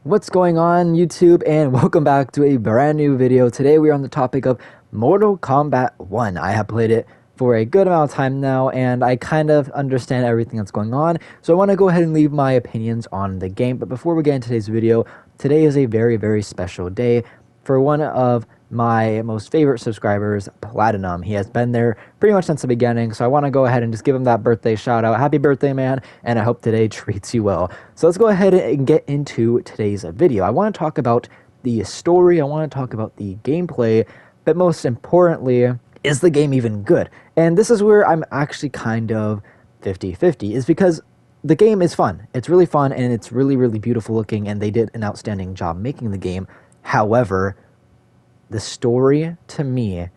What's going on YouTube, and welcome back to a brand new video. Today we are on the topic of Mortal Kombat 1. I have played it for a good amount of time now and I kind of understand everything that's going on. So I want to go ahead and leave my opinions on the game. But before we get into today's video, today is a very special day for one of my most favorite subscribers, Platinum. He has been there pretty much since the beginning, so I want to go ahead and just give him that birthday shout out. Happy birthday, man, and I hope today treats you well. So let's go ahead and get into today's video. I want to talk about the story, I want to talk about the gameplay, but most importantly, is the game even good? And this is where I'm actually kind of 50-50, is because the game is fun. It's really fun and it's really beautiful looking, and they did an outstanding job making the game. However, the story, to me,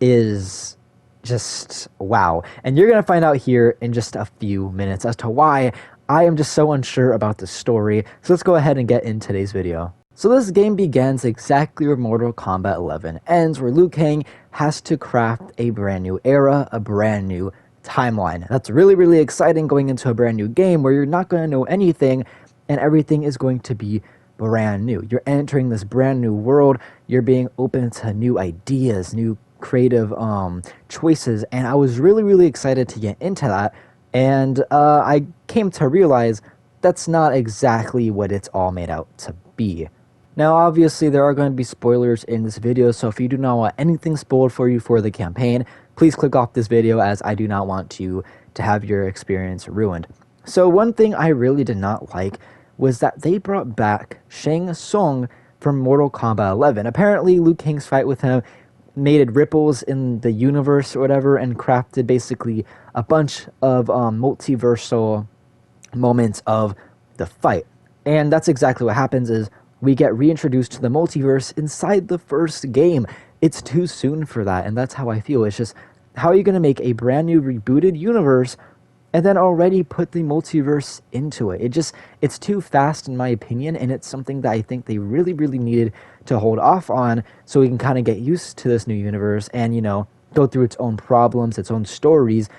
is just wow. And you're going to find out here in just a few minutes as to why I am just so unsure about the story. So let's go ahead and get into today's video. So this game begins exactly where Mortal Kombat 11 ends, where Liu Kang has to craft a brand new era, a brand new timeline. That's really exciting, going into a brand new game where you're not going to know anything and everything is going to be brand new. You're entering this brand new world, you're being open to new ideas, new creative choices, and I was really excited to get into that. And I came to realize that's not exactly what it's all made out to be. Now obviously there are going to be spoilers in this video, so if you do not want anything spoiled for you for the campaign, please click off this video, as I do not want you to have your experience ruined. So one thing I really did not like was that they brought back Shang Tsung from Mortal Kombat 11. Apparently, Liu Kang's fight with him made ripples in the universe or whatever, and crafted basically a bunch of multiversal moments of the fight. And that's exactly what happens, is we get reintroduced to the multiverse inside the first game. It's too soon for that, and that's how I feel. It's just, how are you going to make a brand new rebooted universe and then already put the multiverse into it? It's too fast in my opinion, and it's something that I think they really needed to hold off on, so we can kind of get used to this new universe and, you know, go through its own problems, its own stories,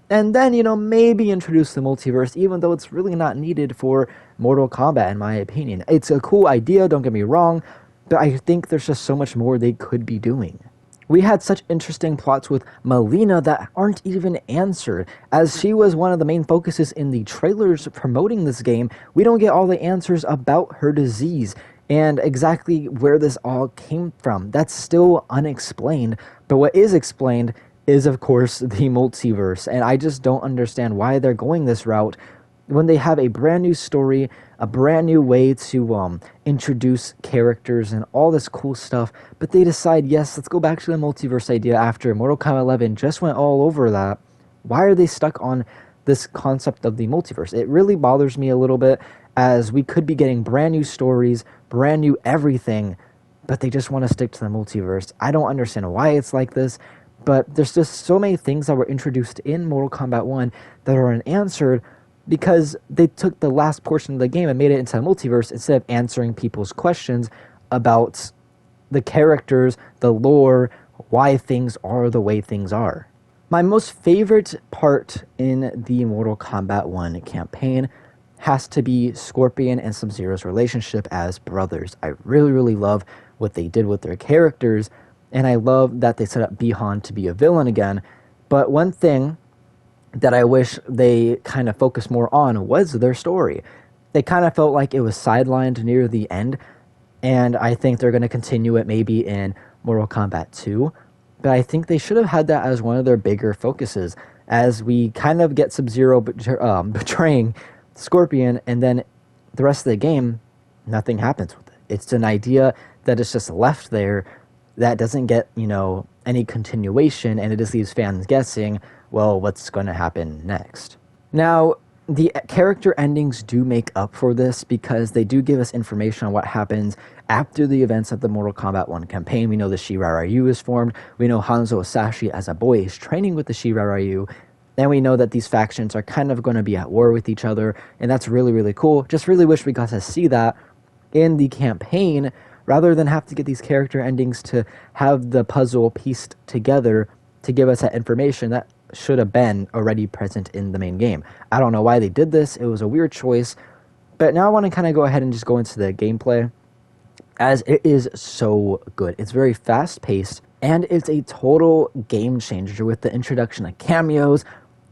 and then, you know, maybe introduce the multiverse, even though it's really not needed for Mortal Kombat in my opinion. It's a cool idea, don't get me wrong, but I think there's just so much more they could be doing. We had such interesting plots with Melina that aren't even answered, as she was one of the main focuses in the trailers promoting this game. We don't get all the answers about her disease and exactly where this all came from. That's still unexplained, but what is explained is, of course, the multiverse, and I just don't understand why they're going this route when they have a brand new story, a brand new way to introduce characters and all this cool stuff, but they decide, yes, let's go back to the multiverse idea after Mortal Kombat 11 just went all over that. Why are they stuck on this concept of the multiverse? It really bothers me a little bit, as we could be getting brand new stories, brand new everything, but they just want to stick to the multiverse. I don't understand why it's like this, but there's just so many things that were introduced in Mortal Kombat 1 that are unanswered, because they took the last portion of the game and made it into a multiverse instead of answering people's questions about the characters, the lore, why things are the way things are. My most favorite part in the Mortal Kombat 1 campaign has to be Scorpion and Sub-Zero's relationship as brothers. I really love what they did with their characters, and I love that they set up Bi-Han to be a villain again. But one thing that I wish they kind of focused more on was their story. They kind of felt like it was sidelined near the end, and I think they're going to continue it maybe in Mortal Kombat 2, but I think they should have had that as one of their bigger focuses, as we kind of get Sub-Zero betraying Scorpion, and then the rest of the game, nothing happens with it. It's an idea that is just left there that doesn't get, you know, any continuation, and it just leaves fans guessing, well, what's going to happen next? Now, the character endings do make up for this, because they do give us information on what happens after the events of the Mortal Kombat 1 campaign. We know the Shirai Ryu is formed, we know Hanzo Hasashi as a boy is training with the Shirai Ryu, and we know that these factions are kind of going to be at war with each other, and that's really cool. Just really wish we got to see that in the campaign, rather than have to get these character endings to have the puzzle pieced together to give us that information that should have been already present in the main game. I don't know why they did this. It was a weird choice, But now I want to kind of go ahead and just go into the gameplay, as it is so good. It's very fast paced, and it's a total game changer with the introduction of cameos.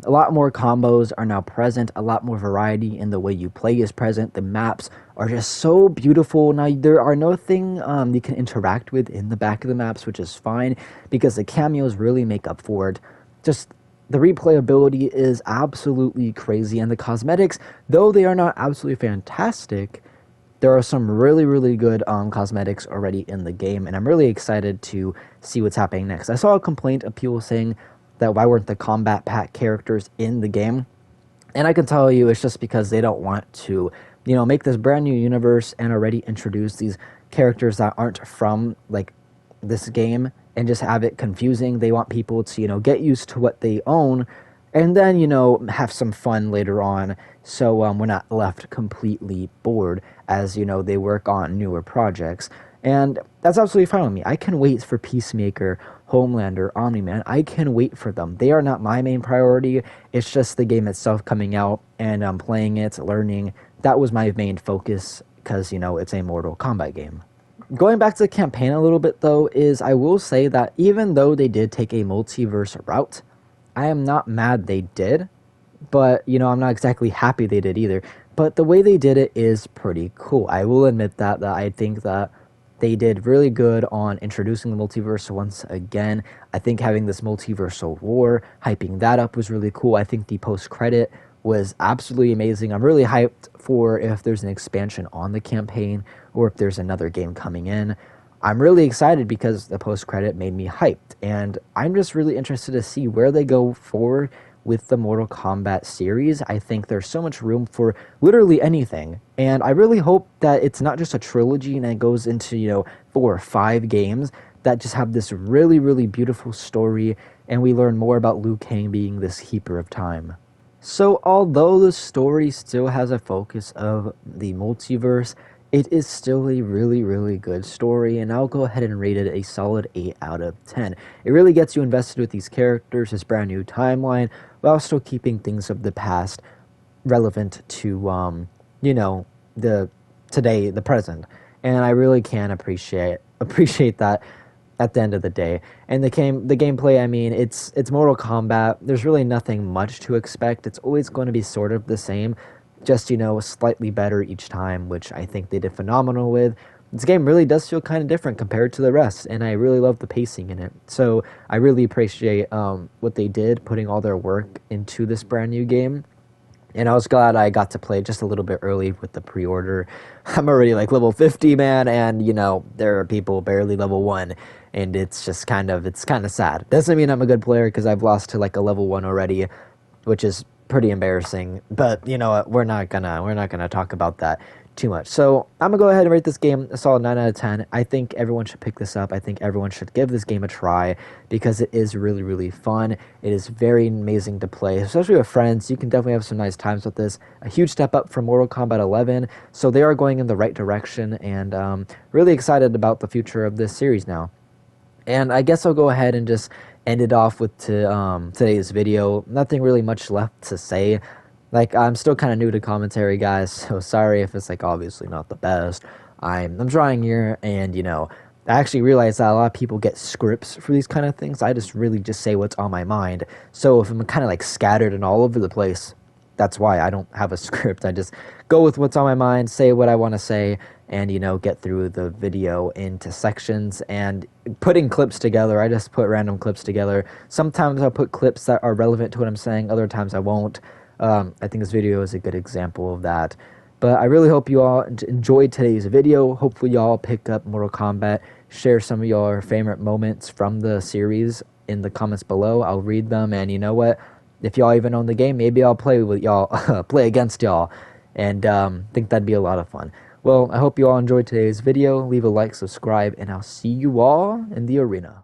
A lot more combos are now present, a lot more variety in the way you play is present. The maps are just so beautiful. Now, there are nothing you can interact with in the back of the maps, which is fine, because the cameos really make up for it. Just the replayability is absolutely crazy, and the cosmetics, though they are not absolutely fantastic, there are some really, really good cosmetics already in the game, and I'm really excited to see what's happening next. I saw a complaint of people saying that why weren't the Kombat pack characters in the game? And I can tell you it's just because they don't want to, make this brand new universe and already introduce these characters that aren't from, like, this game and just have it confusing. They want people to, get used to what they own and then, have some fun later on, so we're not left completely bored as, they work on newer projects. And that's absolutely fine with me. I can wait for Peacemaker, Homelander, Omni-Man. I can wait for them. They are not my main priority. It's just the game itself coming out and playing it, learning. That was my main focus because, it's a Mortal Kombat game. Going back to the campaign a little bit, though, is I will say that even though they did take a multiverse route, I am not mad they did, but, I'm not exactly happy they did either. But the way they did it is pretty cool. I will admit that I think that they did really good on introducing the multiverse once again. I think having this multiversal war, hyping that up was really cool. I think the post-credit was absolutely amazing. I'm really hyped for if there's an expansion on the campaign or if there's another game coming in. I'm really excited because the post-credit made me hyped, and I'm just really interested to see where they go forward with the Mortal Kombat series. I think there's so much room for literally anything, and I really hope that it's not just a trilogy and it goes into, 4 or 5 games that just have this really, really beautiful story, and we learn more about Liu Kang being this keeper of time. So although the story still has a focus of the multiverse, it is still a really, really good story, and I'll go ahead and rate it a solid 8 out of 10. It really gets you invested with these characters, this brand new timeline, while still keeping things of the past relevant to, the present. And I really can appreciate that at the end of the day. And the gameplay, I mean, it's Mortal Kombat. There's really nothing much to expect. It's always going to be sort of the same, just, slightly better each time, which I think they did phenomenal with. This game really does feel kind of different compared to the rest, and I really love the pacing in it. So I really appreciate what they did, putting all their work into this brand new game. And I was glad I got to play just a little bit early with the pre-order. I'm already like level 50, man, and there are people barely level 1, and it's kind of sad. Doesn't mean I'm a good player because I've lost to like a level 1 already, which is pretty embarrassing, but you know what, we're not gonna talk about that too much. So I'm gonna go ahead and rate this game a solid 9 out of 10. I think everyone should pick this up. I think everyone should give this game a try because it is really, really fun. It is very amazing to play, especially with friends. You can definitely have some nice times with this. A huge step up from Mortal Kombat 11, so they are going in the right direction, and really excited about the future of this series now. And I guess I'll go ahead and just end it off with today's video. Nothing really much left to say. Like, I'm still kind of new to commentary, guys, so sorry if it's like obviously not the best. I'm trying here, and I actually realized that a lot of people get scripts for these kind of things. I just really just say what's on my mind. So if I'm kind of like scattered and all over the place, that's why I don't have a script. I just go with what's on my mind, say what I want to say, and get through the video into sections. And putting clips together, I just put random clips together. Sometimes I'll put clips that are relevant to what I'm saying, other times I won't. I think this video is a good example of that. But I really hope you all enjoyed today's video. Hopefully y'all pick up Mortal Kombat, share some of your favorite moments from the series in the comments below. I'll read them, and you know what, if y'all even own the game, maybe I'll play with y'all, play against y'all, and think that'd be a lot of fun. Well, I hope you all enjoyed today's video. Leave a like, subscribe, and I'll see you all in the arena.